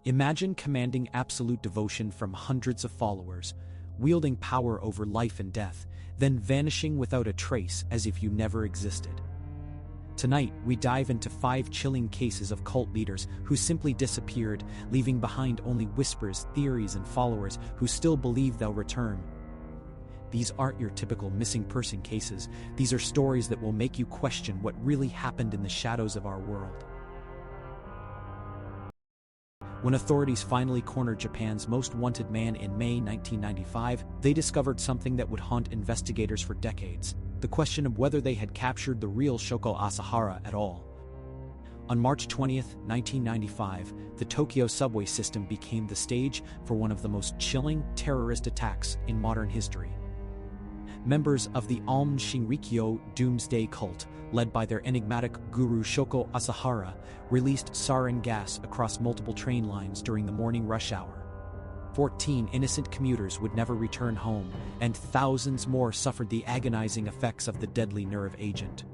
Imagine commanding absolute devotion from hundreds of followers, wielding power over life and death, then vanishing without a trace as if you never existed. Tonight, we dive into 5 chilling cases of cult leaders who simply disappeared, leaving behind only whispers, theories, and followers who still believe they'll return. These aren't your typical missing person cases. These are stories that will make you question what really happened in the shadows of our world. When authorities finally cornered Japan's most wanted man in May 1995, they discovered something that would haunt investigators for decades: the question of whether they had captured the real Shoko Asahara at all. On March 20, 1995, the Tokyo subway system became the stage for one of the most chilling terrorist attacks in modern history. Members of the Shinrikyo doomsday cult, led by their enigmatic guru Shoko Asahara, released sarin gas across multiple train lines during the morning rush hour. 14 innocent commuters would never return home, and thousands more suffered the agonizing effects of the deadly nerve agent.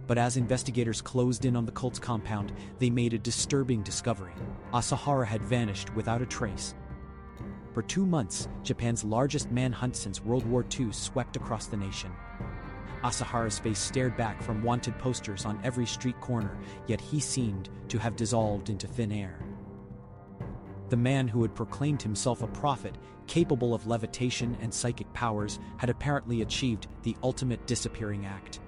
But as investigators closed in on the cult's compound, they made a disturbing discovery. Asahara had vanished without a trace. For 2 months, Japan's largest manhunt since World War II swept across the nation. Asahara's face stared back from wanted posters on every street corner, yet he seemed to have dissolved into thin air. The man who had proclaimed himself a prophet, capable of levitation and psychic powers, had apparently achieved the ultimate disappearing act.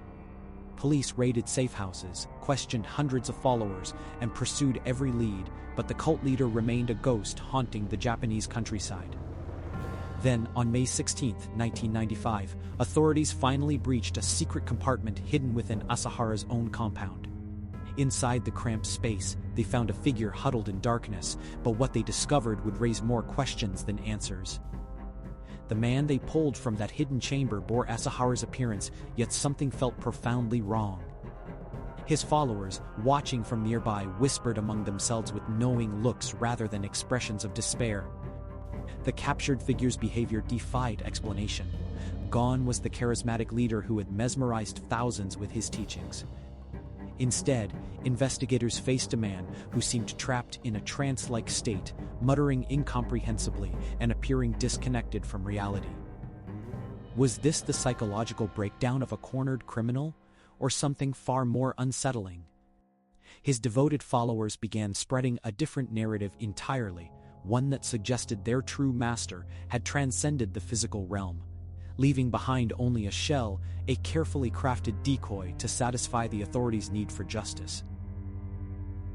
Police raided safe houses, questioned hundreds of followers, and pursued every lead, but the cult leader remained a ghost haunting the Japanese countryside. Then, on May 16, 1995, authorities finally breached a secret compartment hidden within Asahara's own compound. Inside the cramped space, they found a figure huddled in darkness, but what they discovered would raise more questions than answers. The man they pulled from that hidden chamber bore Asahara's appearance, yet something felt profoundly wrong. His followers, watching from nearby, whispered among themselves with knowing looks rather than expressions of despair. The captured figure's behavior defied explanation. Gone was the charismatic leader who had mesmerized thousands with his teachings. Instead, investigators faced a man who seemed trapped in a trance-like state, muttering incomprehensibly and appearing disconnected from reality. Was this the psychological breakdown of a cornered criminal, or something far more unsettling? His devoted followers began spreading a different narrative entirely, one that suggested their true master had transcended the physical realm, leaving behind only a shell, a carefully crafted decoy to satisfy the authorities' need for justice.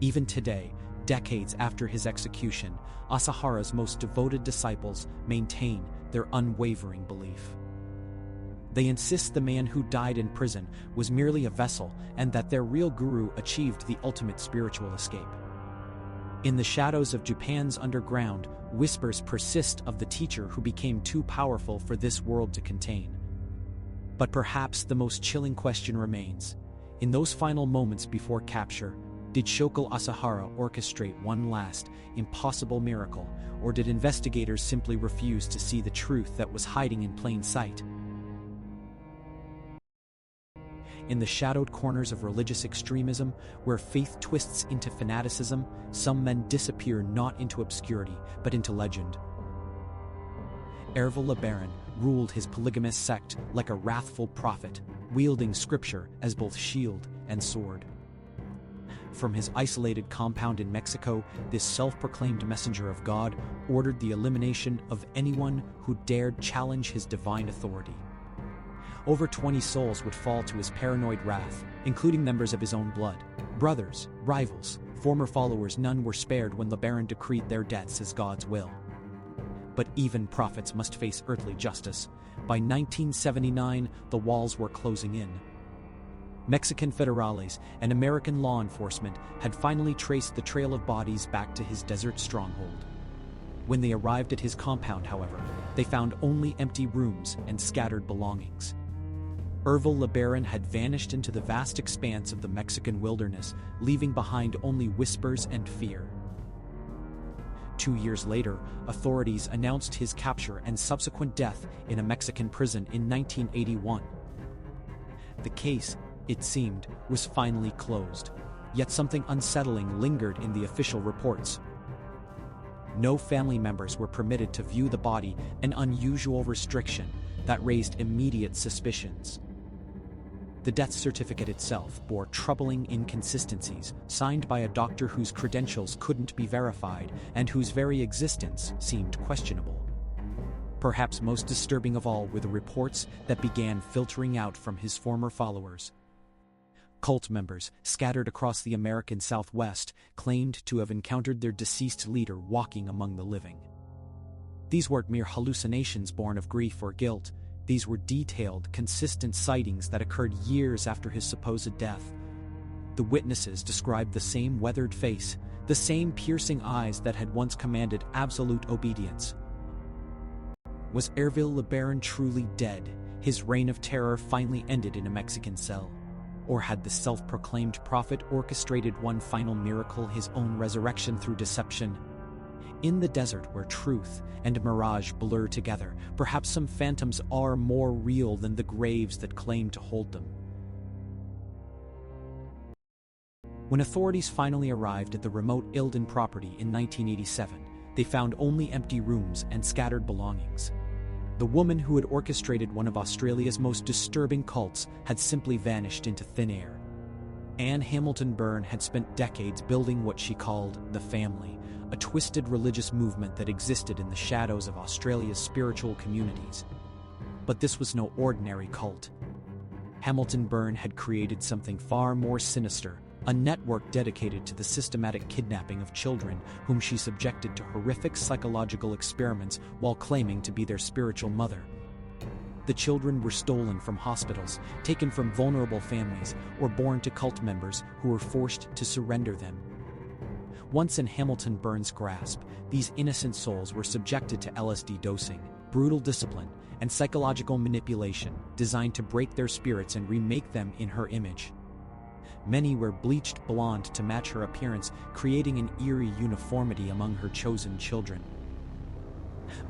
Even today, decades after his execution, Asahara's most devoted disciples maintain their unwavering belief. They insist the man who died in prison was merely a vessel and that their real guru achieved the ultimate spiritual escape. In the shadows of Japan's underground, whispers persist of the teacher who became too powerful for this world to contain. But perhaps the most chilling question remains. In those final moments before capture, did Shoko Asahara orchestrate one last, impossible miracle, or did investigators simply refuse to see the truth that was hiding in plain sight? In the shadowed corners of religious extremism, where faith twists into fanaticism, some men disappear not into obscurity, but into legend. Ervil LeBaron ruled his polygamous sect like a wrathful prophet, wielding scripture as both shield and sword. From his isolated compound in Mexico, this self-proclaimed messenger of God ordered the elimination of anyone who dared challenge his divine authority. Over 20 souls would fall to his paranoid wrath, including members of his own blood. Brothers, rivals, former followers, none were spared when LeBaron decreed their deaths as God's will. But even prophets must face earthly justice. By 1979, the walls were closing in. Mexican federales and American law enforcement had finally traced the trail of bodies back to his desert stronghold. When they arrived at his compound, however, they found only empty rooms and scattered belongings. Ervil LeBaron had vanished into the vast expanse of the Mexican wilderness, leaving behind only whispers and fear. 2 years later, authorities announced his capture and subsequent death in a Mexican prison in 1981. The case, it seemed, was finally closed, yet something unsettling lingered in the official reports. No family members were permitted to view the body, an unusual restriction that raised immediate suspicions. The death certificate itself bore troubling inconsistencies, signed by a doctor whose credentials couldn't be verified and whose very existence seemed questionable. Perhaps most disturbing of all were the reports that began filtering out from his former followers. Cult members, scattered across the American Southwest, claimed to have encountered their deceased leader walking among the living. These weren't mere hallucinations born of grief or guilt. These were detailed, consistent sightings that occurred years after his supposed death. The witnesses described the same weathered face, the same piercing eyes that had once commanded absolute obedience. Was Ervil LeBaron truly dead, his reign of terror finally ended in a Mexican cell? Or had the self-proclaimed prophet orchestrated one final miracle, his own resurrection through deception? In the desert where truth and mirage blur together, perhaps some phantoms are more real than the graves that claim to hold them. When authorities finally arrived at the remote Ilden property in 1987, they found only empty rooms and scattered belongings. The woman who had orchestrated one of Australia's most disturbing cults had simply vanished into thin air. Anne Hamilton-Byrne had spent decades building what she called the family, a twisted religious movement that existed in the shadows of Australia's spiritual communities. But this was no ordinary cult. Hamilton-Byrne had created something far more sinister, a network dedicated to the systematic kidnapping of children whom she subjected to horrific psychological experiments while claiming to be their spiritual mother. The children were stolen from hospitals, taken from vulnerable families, or born to cult members who were forced to surrender them. Once in Hamilton-Byrne's grasp, these innocent souls were subjected to LSD dosing, brutal discipline, and psychological manipulation designed to break their spirits and remake them in her image. Many were bleached blonde to match her appearance, creating an eerie uniformity among her chosen children.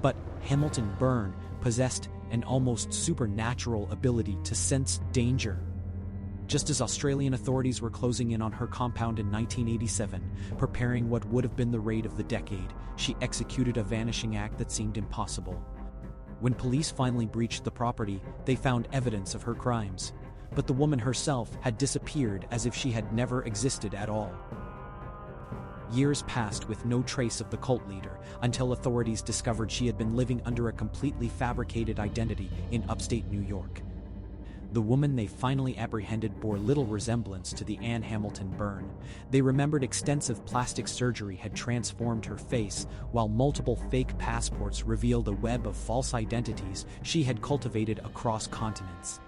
But Hamilton-Byrne possessed an almost supernatural ability to sense danger. Just as Australian authorities were closing in on her compound in 1987, preparing what would have been the raid of the decade, she executed a vanishing act that seemed impossible. When police finally breached the property, they found evidence of her crimes. But the woman herself had disappeared as if she had never existed at all. Years passed with no trace of the cult leader until authorities discovered she had been living under a completely fabricated identity in upstate New York. The woman they finally apprehended bore little resemblance to the Anne Hamilton-Byrne. They remembered extensive plastic surgery had transformed her face, while multiple fake passports revealed a web of false identities she had cultivated across continents.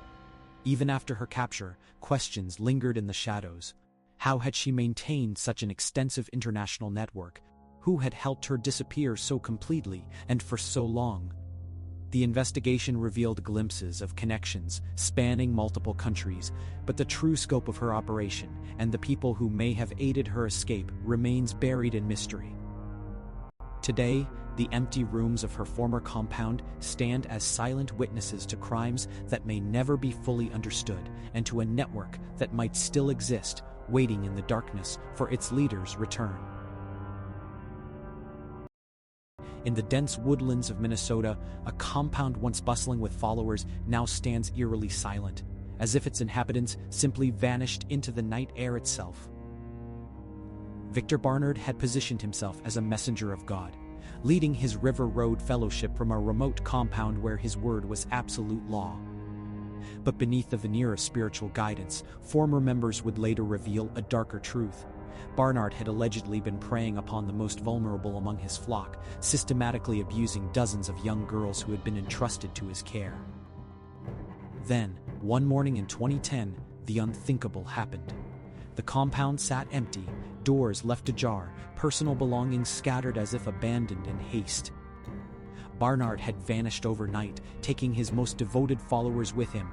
Even after her capture, questions lingered in the shadows. How had she maintained such an extensive international network? Who had helped her disappear so completely and for so long? The investigation revealed glimpses of connections spanning multiple countries, but the true scope of her operation and the people who may have aided her escape remains buried in mystery. Today, the empty rooms of her former compound stand as silent witnesses to crimes that may never be fully understood and to a network that might still exist, waiting in the darkness for its leader's return. In the dense woodlands of Minnesota, a compound once bustling with followers now stands eerily silent, as if its inhabitants simply vanished into the night air itself. Victor Barnard had positioned himself as a messenger of God, leading his River Road fellowship from a remote compound where his word was absolute law. But beneath the veneer of spiritual guidance, former members would later reveal a darker truth. Barnard had allegedly been preying upon the most vulnerable among his flock, systematically abusing dozens of young girls who had been entrusted to his care. Then, one morning in 2010, the unthinkable happened. The compound sat empty, doors left ajar, personal belongings scattered as if abandoned in haste. Barnard had vanished overnight, taking his most devoted followers with him.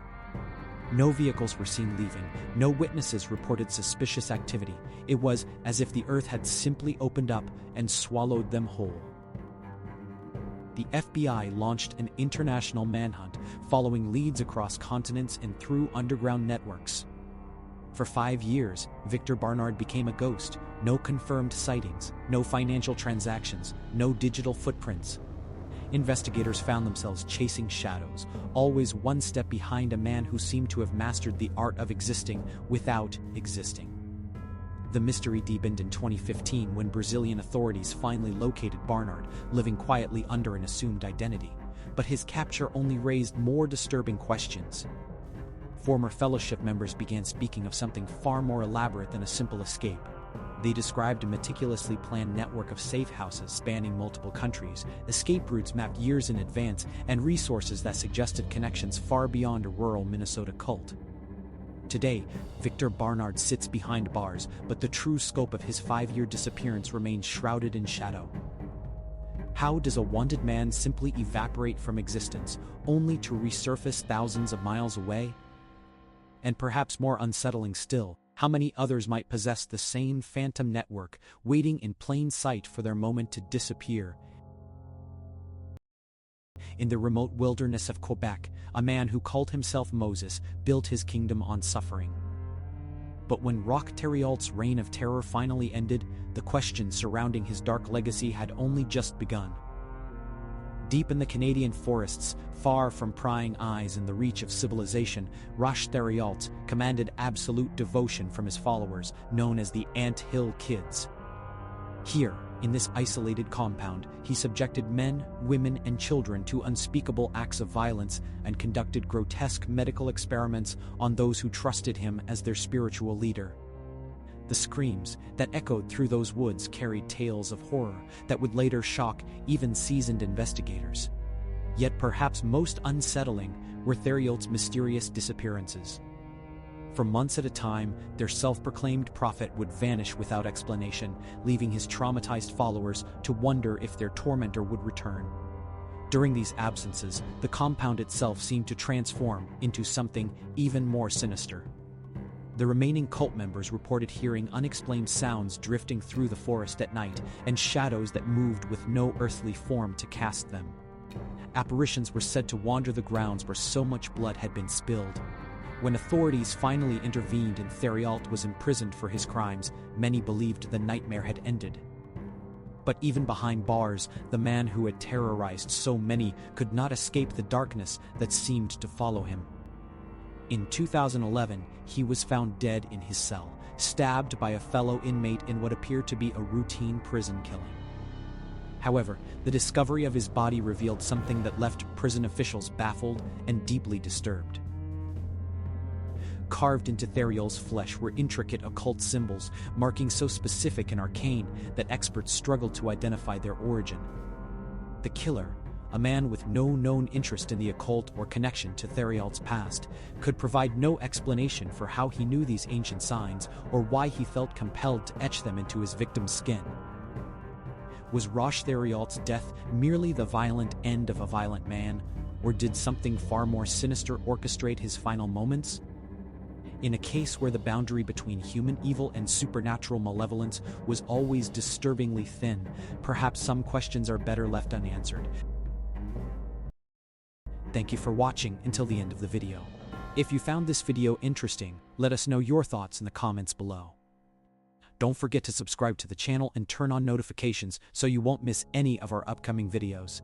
No vehicles were seen leaving, no witnesses reported suspicious activity. It was as if the earth had simply opened up and swallowed them whole. The FBI launched an international manhunt, following leads across continents and through underground networks. For 5 years, Victor Barnard became a ghost, No confirmed sightings, no financial transactions, no digital footprints. Investigators found themselves chasing shadows, always one step behind a man who seemed to have mastered the art of existing without existing. The mystery deepened in 2015 when Brazilian authorities finally located Barnard, living quietly under an assumed identity. But his capture only raised more disturbing questions. Former fellowship members began speaking of something far more elaborate than a simple escape. They described a meticulously planned network of safe houses spanning multiple countries, escape routes mapped years in advance, and resources that suggested connections far beyond a rural Minnesota cult. Today, Victor Barnard sits behind bars, but the true scope of his 5-year disappearance remains shrouded in shadow. How does a wanted man simply evaporate from existence, only to resurface thousands of miles away? And perhaps more unsettling still, how many others might possess the same phantom network, waiting in plain sight for their moment to disappear? In the remote wilderness of Quebec, a man who called himself Moses built his kingdom on suffering. But when Roch Thériault's reign of terror finally ended, the questions surrounding his dark legacy had only just begun. Deep in the Canadian forests, far from prying eyes and the reach of civilization, Roch Thériault commanded absolute devotion from his followers, known as the Ant Hill Kids. Here, in this isolated compound, he subjected men, women, and children to unspeakable acts of violence and conducted grotesque medical experiments on those who trusted him as their spiritual leader. The screams that echoed through those woods carried tales of horror that would later shock even seasoned investigators. Yet perhaps most unsettling were Thériault's mysterious disappearances. For months at a time, their self-proclaimed prophet would vanish without explanation, leaving his traumatized followers to wonder if their tormentor would return. During these absences, the compound itself seemed to transform into something even more sinister. The remaining cult members reported hearing unexplained sounds drifting through the forest at night and shadows that moved with no earthly form to cast them. Apparitions were said to wander the grounds where so much blood had been spilled. When authorities finally intervened and Thériault was imprisoned for his crimes, many believed the nightmare had ended. But even behind bars, the man who had terrorized so many could not escape the darkness that seemed to follow him. In 2011, he was found dead in his cell, stabbed by a fellow inmate in what appeared to be a routine prison killing. However, the discovery of his body revealed something that left prison officials baffled and deeply disturbed. Carved into Thériault's flesh were intricate occult symbols, markings so specific and arcane that experts struggled to identify their origin. The killer, a man with no known interest in the occult or connection to Thériault's past, could provide no explanation for how he knew these ancient signs or why he felt compelled to etch them into his victim's skin. Was Roch Thériault's death merely the violent end of a violent man, or did something far more sinister orchestrate his final moments? In a case where the boundary between human evil and supernatural malevolence was always disturbingly thin, perhaps some questions are better left unanswered. Thank you for watching until the end of the video. If you found this video interesting, let us know your thoughts in the comments below. Don't forget to subscribe to the channel and turn on notifications so you won't miss any of our upcoming videos.